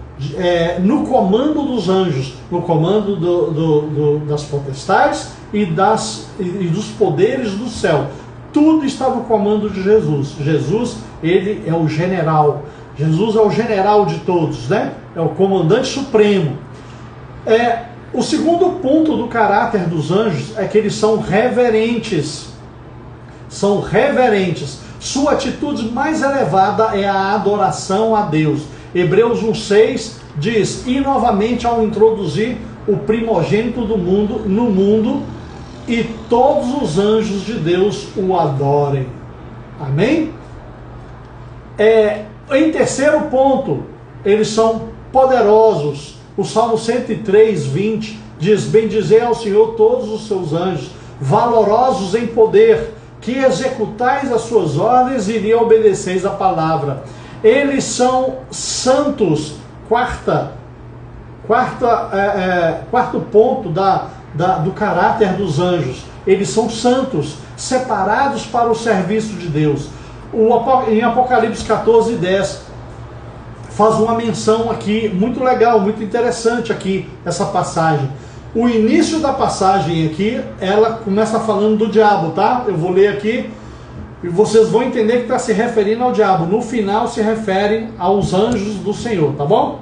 no comando dos anjos, no comando das potestades e dos poderes do céu. Tudo está no comando de Jesus. Jesus, ele é o general. Jesus é o general de todos, né? É o comandante supremo. O segundo ponto do caráter dos anjos é que eles são reverentes. São reverentes. Sua atitude mais elevada é a adoração a Deus. Hebreus 1,6 diz: e novamente ao introduzir o primogênito do mundo no mundo, e todos os anjos de Deus o adorem. Amém? Em terceiro ponto, eles são poderosos. O Salmo 103, 20 diz: bendizei ao Senhor todos os seus anjos, valorosos em poder, que executais as suas ordens e lhe obedeceis a palavra. Eles são santos. Quarto ponto do caráter dos anjos. Eles são santos, separados para o serviço de Deus. Em Apocalipse 14, 10, faz uma menção aqui, muito legal, muito interessante aqui, essa passagem. O início da passagem aqui, ela começa falando do diabo, tá? Eu vou ler aqui, e vocês vão entender que está se referindo ao diabo. No final se refere aos anjos do Senhor, tá bom?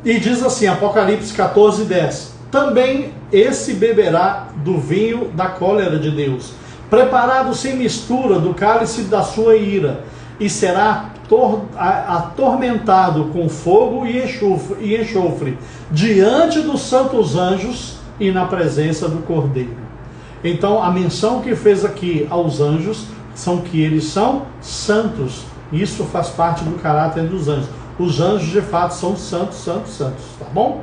E diz assim, Apocalipse 14, 10. Também esse beberá do vinho da cólera de Deus, preparado sem mistura do cálice da sua ira, e será atormentado com fogo e enxofre, diante dos santos anjos e na presença do Cordeiro. Então, a menção que fez aqui aos anjos são que eles são santos. Isso faz parte do caráter dos anjos. Os anjos, de fato, são santos, santos, santos. Tá bom?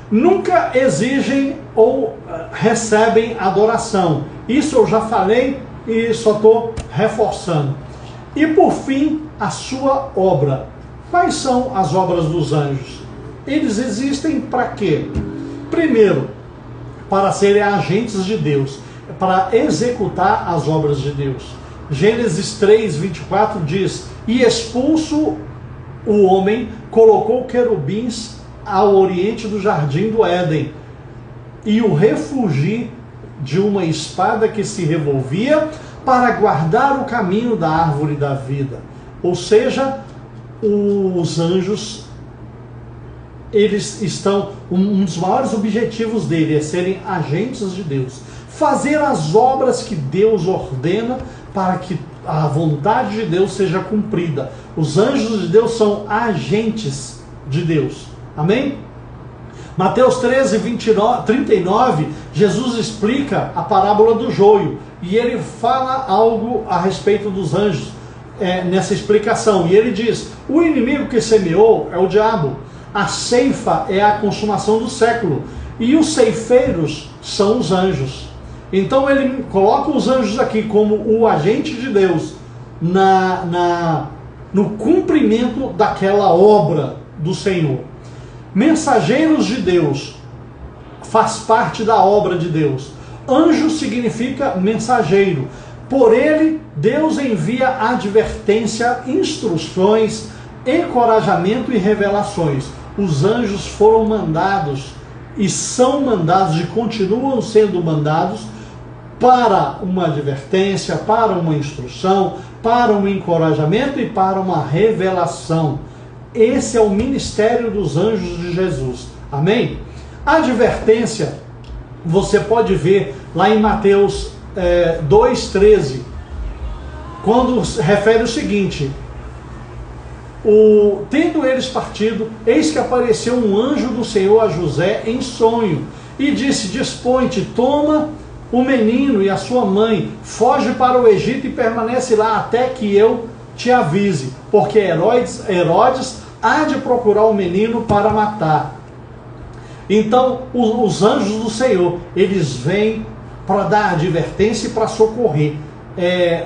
Nunca exigem ou recebem adoração. Isso eu já falei e só estou reforçando. E, por fim, a sua obra. Quais são as obras dos anjos? Eles existem para quê? Primeiro, para serem agentes de Deus, para executar as obras de Deus. Gênesis 3, 24 diz: e expulso o homem, colocou querubins ao oriente do jardim do Éden, e o refugi de uma espada que se revolvia para guardar o caminho da árvore da vida. Ou seja, os anjos, eles estão, um dos maiores objetivos dele é serem agentes de Deus, fazer as obras que Deus ordena para que a vontade de Deus seja cumprida. Os anjos de Deus são agentes de Deus. Amém? Mateus 13, 39, Jesus explica a parábola do joio, e ele fala algo a respeito dos anjos. nessa explicação. E ele diz: o inimigo que semeou é o diabo, a ceifa é a consumação do século, e os ceifeiros são os anjos. Então ele coloca os anjos aqui como o agente de Deus no cumprimento daquela obra do Senhor. Mensageiros de Deus faz parte da obra de Deus. Anjo significa mensageiro. Por ele, Deus envia advertência, instruções, encorajamento e revelações. Os anjos foram mandados e são mandados e continuam sendo mandados para uma advertência, para uma instrução, para um encorajamento e para uma revelação. Esse é o ministério dos anjos de Jesus. Amém? A advertência, você pode ver lá em Mateus 2,13, quando refere o seguinte: tendo eles partido, eis que apareceu um anjo do Senhor a José em sonho, e disse: dispõe-te, toma o menino e a sua mãe, foge para o Egito e permanece lá até que eu te avise, porque Herodes há de procurar o menino para matar. Então, os anjos do Senhor, eles vêm para dar advertência e para socorrer.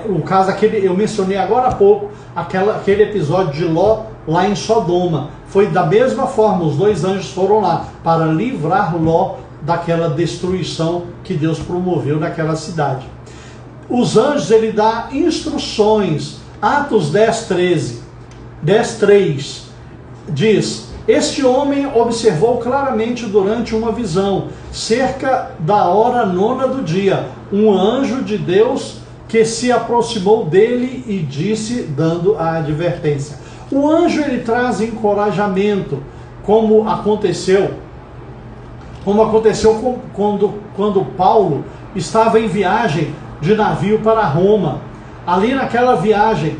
O caso aquele, eu mencionei agora há pouco, aquele episódio de Ló lá em Sodoma. Foi da mesma forma, os dois anjos foram lá para livrar Ló daquela destruição que Deus promoveu naquela cidade. Os anjos, ele dá instruções. Atos 10:3 diz: este homem observou claramente durante uma visão, cerca da hora 9ª do dia, um anjo de Deus que se aproximou dele e disse, dando a advertência. O anjo, ele traz encorajamento, como aconteceu quando Paulo estava em viagem de navio para Roma. Ali naquela viagem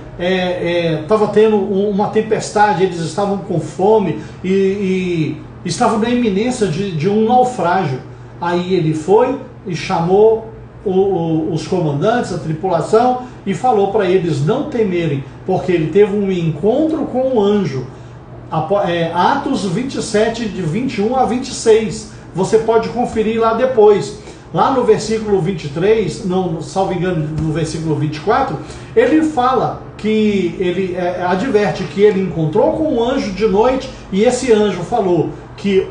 estava tendo uma tempestade, eles estavam com fome e estavam na iminência de um naufrágio. Aí ele foi e chamou os comandantes, a tripulação, e falou para eles não temerem, porque ele teve um encontro com um anjo. Atos 27, de 21 a 26. Você pode conferir lá depois. Lá no versículo 23, salvo engano, no versículo 24, ele fala que ele adverte que ele encontrou com um anjo de noite, e esse anjo falou que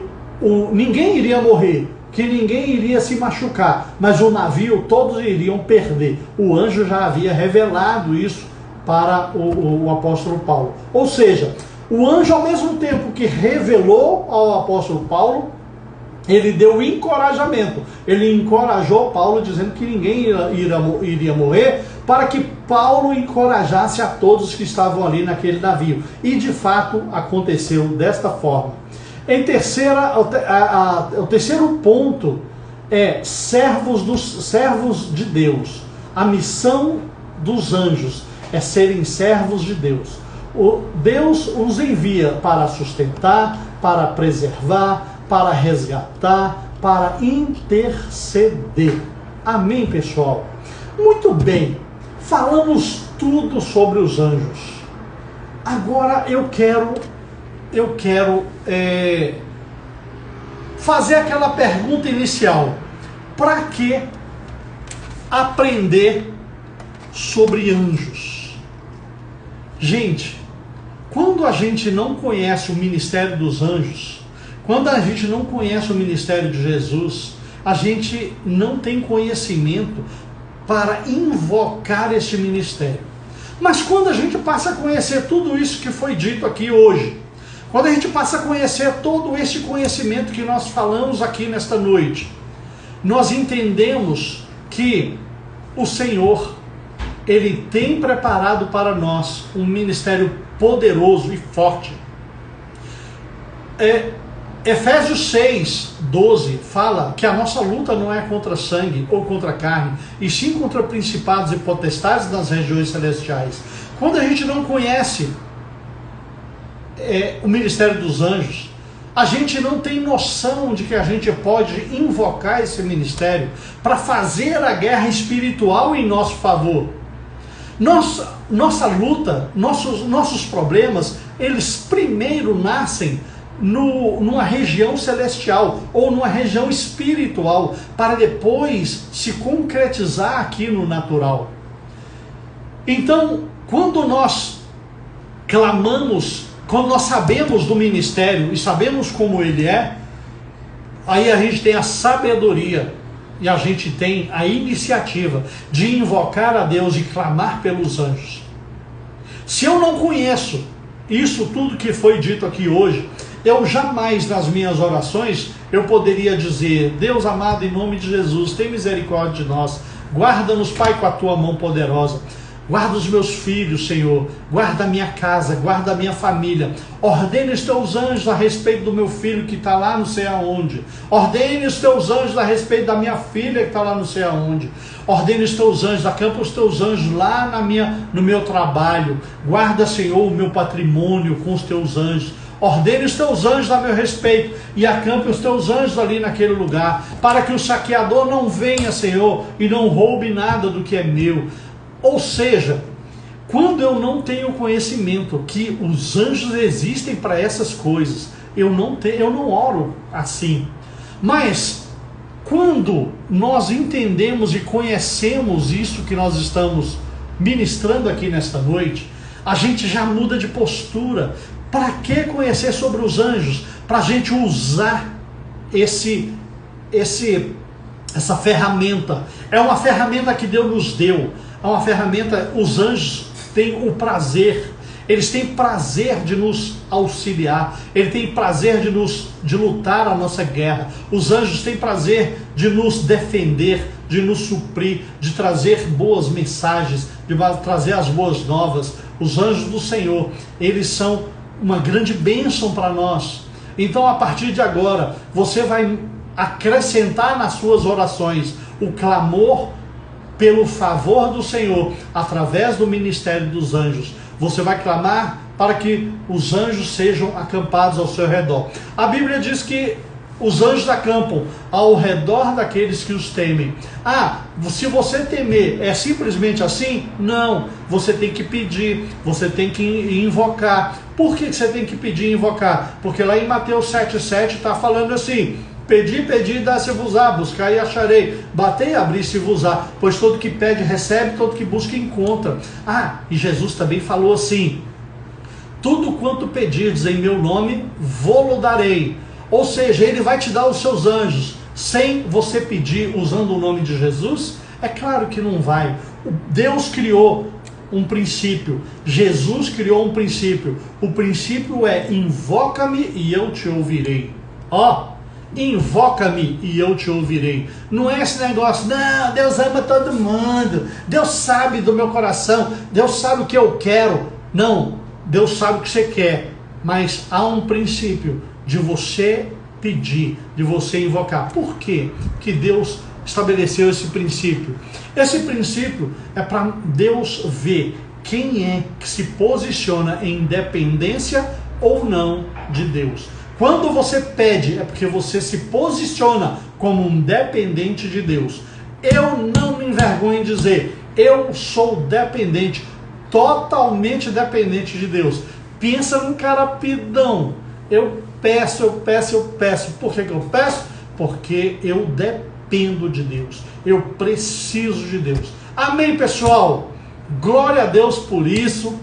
ninguém iria morrer, que ninguém iria se machucar, mas o navio todos iriam perder. O anjo já havia revelado isso para o apóstolo Paulo. Ou seja, o anjo, ao mesmo tempo que revelou ao apóstolo Paulo, ele deu encorajamento. Ele encorajou Paulo dizendo que ninguém iria morrer, para que Paulo encorajasse a todos que estavam ali naquele navio. E de fato aconteceu desta forma. O terceiro ponto é servos de Deus. A missão dos anjos é serem servos de Deus. Deus os envia para sustentar, para preservar, para resgatar, para interceder. Amém, pessoal? Muito bem, falamos tudo sobre os anjos. Agora eu quero fazer aquela pergunta inicial: para que aprender sobre anjos? Gente, quando a gente não conhece o ministério dos anjos, quando a gente não conhece o ministério de Jesus, a gente não tem conhecimento para invocar este ministério. Mas quando a gente passa a conhecer tudo isso que foi dito aqui hoje, quando a gente passa a conhecer todo este conhecimento que nós falamos aqui nesta noite, nós entendemos que o Senhor, Ele tem preparado para nós um ministério poderoso e forte. Efésios 6:12 fala que a nossa luta não é contra sangue ou contra carne, e sim contra principados e potestades nas regiões celestiais. Quando a gente não conhece o ministério dos anjos, a gente não tem noção de que a gente pode invocar esse ministério para fazer a guerra espiritual em nosso favor. Nossa luta, nossos problemas, eles primeiro nascem numa região celestial ou numa região espiritual, para depois se concretizar aqui no natural. Então, quando nós clamamos, quando nós sabemos do ministério e sabemos como ele é, aí a gente tem a sabedoria e a gente tem a iniciativa de invocar a Deus e clamar pelos anjos. Se eu não conheço isso tudo que foi dito aqui hoje, eu jamais nas minhas orações eu poderia dizer: Deus amado, em nome de Jesus, tem misericórdia de nós, guarda-nos, Pai, com a tua mão poderosa. Guarda os meus filhos, Senhor, guarda a minha casa, guarda a minha família. Ordene os teus anjos a respeito do meu filho que está lá não sei aonde. Ordene os teus anjos a respeito da minha filha que está lá não sei aonde. Ordene os teus anjos, acampa os teus anjos lá no meu trabalho. Guarda, Senhor, o meu patrimônio com os teus anjos. Ordene os teus anjos a meu respeito e acampe os teus anjos ali naquele lugar, para que o saqueador não venha, Senhor, e não roube nada do que é meu. Ou seja, quando eu não tenho conhecimento que os anjos existem para essas coisas, eu não oro assim. Mas quando nós entendemos e conhecemos isso que nós estamos ministrando aqui nesta noite, a gente já muda de postura. Para que conhecer sobre os anjos? Para a gente usar essa ferramenta. É uma ferramenta que Deus nos deu. É uma ferramenta, os anjos têm o prazer, eles têm prazer de nos auxiliar, eles têm prazer de lutar a nossa guerra. Os anjos têm prazer de nos defender, de nos suprir, de trazer boas mensagens, de trazer as boas novas. Os anjos do Senhor, eles são uma grande bênção para nós. Então, a partir de agora, você vai acrescentar nas suas orações o clamor pelo favor do Senhor, através do ministério dos anjos. Você vai clamar para que os anjos sejam acampados ao seu redor. A Bíblia diz que os anjos acampam ao redor daqueles que os temem. Se você temer, é simplesmente assim? Não, você tem que pedir, você tem que invocar. Por que você tem que pedir e invocar? Porque lá em Mateus 7,7 está falando assim: pedi, pedi, dá-se-vos-á, buscai e acharei, batei e abri-se-vos-á, pois todo que pede recebe, todo que busca encontra. E Jesus também falou assim: tudo quanto pedirdes em meu nome, vô-lo darei. Ou seja, ele vai te dar os seus anjos, sem você pedir usando o nome de Jesus? É claro que não vai. Deus criou um princípio, Jesus criou um princípio. O princípio é: invoca-me e eu te ouvirei. Invoca-me e eu te ouvirei. Não é esse negócio: não, Deus ama todo mundo, Deus sabe do meu coração, Deus sabe o que eu quero. Não, Deus sabe o que você quer, mas há um princípio de você pedir, de você invocar. Por quê que Deus estabeleceu esse princípio? Esse princípio é para Deus ver quem é que se posiciona em dependência ou não de Deus. Quando você pede, é porque você se posiciona como um dependente de Deus. Eu não me envergonho em dizer: eu sou dependente, totalmente dependente de Deus. Pensa num cara pidão. Eu peço. Por que eu peço? Porque eu dependo de Deus. Eu preciso de Deus. Amém, pessoal? Glória a Deus por isso.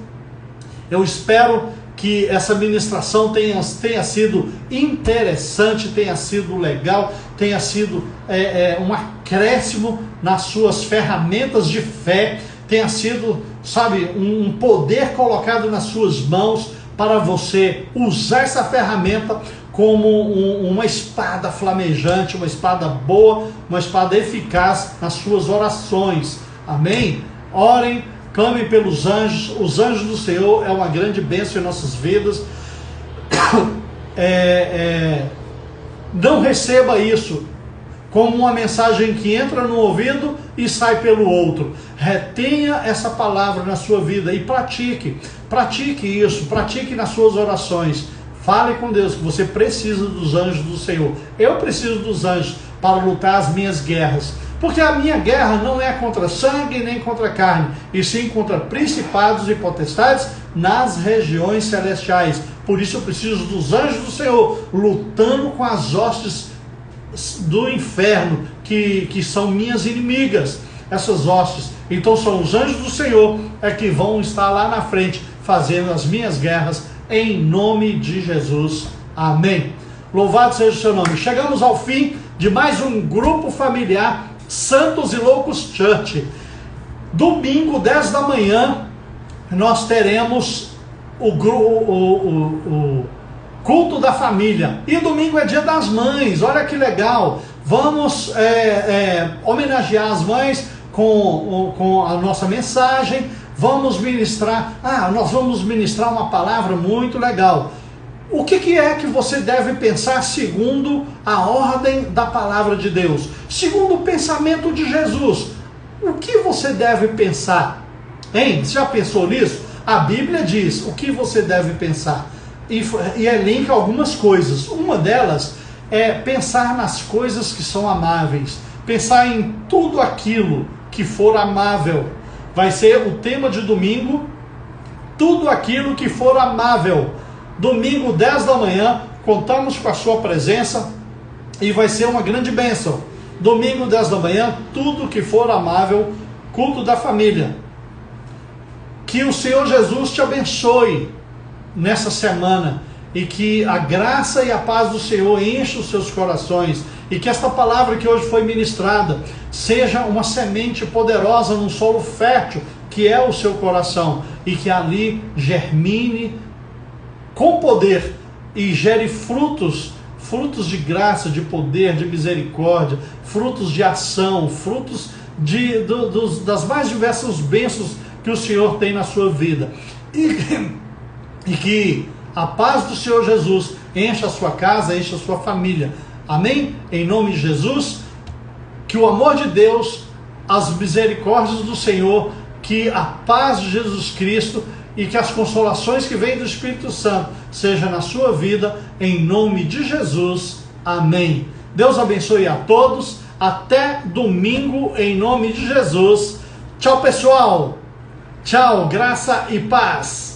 Eu espero que essa ministração tenha sido interessante, tenha sido legal, tenha sido um acréscimo nas suas ferramentas de fé, tenha sido, um poder colocado nas suas mãos para você usar essa ferramenta como uma espada flamejante, uma espada boa, uma espada eficaz nas suas orações. Amém? Orem, clamem pelos anjos. Os anjos do Senhor é uma grande bênção em nossas vidas. Não receba isso como uma mensagem que entra no ouvido e sai pelo outro. Retenha essa palavra na sua vida e pratique isso, pratique nas suas orações. Fale com Deus que você precisa dos anjos do Senhor. Eu preciso dos anjos para lutar as minhas guerras, Porque a minha guerra não é contra sangue nem contra carne, e sim contra principados e potestades nas regiões celestiais. Por isso eu preciso dos anjos do Senhor, lutando com as hostes do inferno, que são minhas inimigas, essas hostes. Então são os anjos do Senhor que vão estar lá na frente, fazendo as minhas guerras, em nome de Jesus. Amém. Louvado seja o seu nome. Chegamos ao fim de mais um grupo familiar Santos e Loucos Church. Domingo, 10 da manhã, nós teremos o culto da família. E domingo é dia das mães, olha que legal. Vamos homenagear as mães com a nossa mensagem. Vamos ministrar, nós vamos ministrar uma palavra muito legal. O que é que você deve pensar segundo a ordem da palavra de Deus? Segundo o pensamento de Jesus. O que você deve pensar? Hein? Você já pensou nisso? A Bíblia diz o que você deve pensar. E elenca algumas coisas. Uma delas é pensar nas coisas que são amáveis. Pensar em tudo aquilo que for amável. Vai ser o tema de domingo. Tudo aquilo que for amável. Domingo, 10 da manhã, contamos com a sua presença e vai ser uma grande bênção. Domingo, 10 da manhã, tudo que for amável, culto da família. Que o Senhor Jesus te abençoe nessa semana e que a graça e a paz do Senhor enche os seus corações e que esta palavra que hoje foi ministrada seja uma semente poderosa num solo fértil que é o seu coração e que ali germine com poder e gere frutos de graça, de poder, de misericórdia, frutos de ação, frutos das mais diversas bênçãos que o Senhor tem na sua vida. E que a paz do Senhor Jesus encha a sua casa, encha a sua família. Amém? Em nome de Jesus, que o amor de Deus, as misericórdias do Senhor, que a paz de Jesus Cristo e que as consolações que vêm do Espírito Santo sejam na sua vida, em nome de Jesus. Amém. Deus abençoe a todos. Até domingo, em nome de Jesus. Tchau, pessoal. Tchau, graça e paz.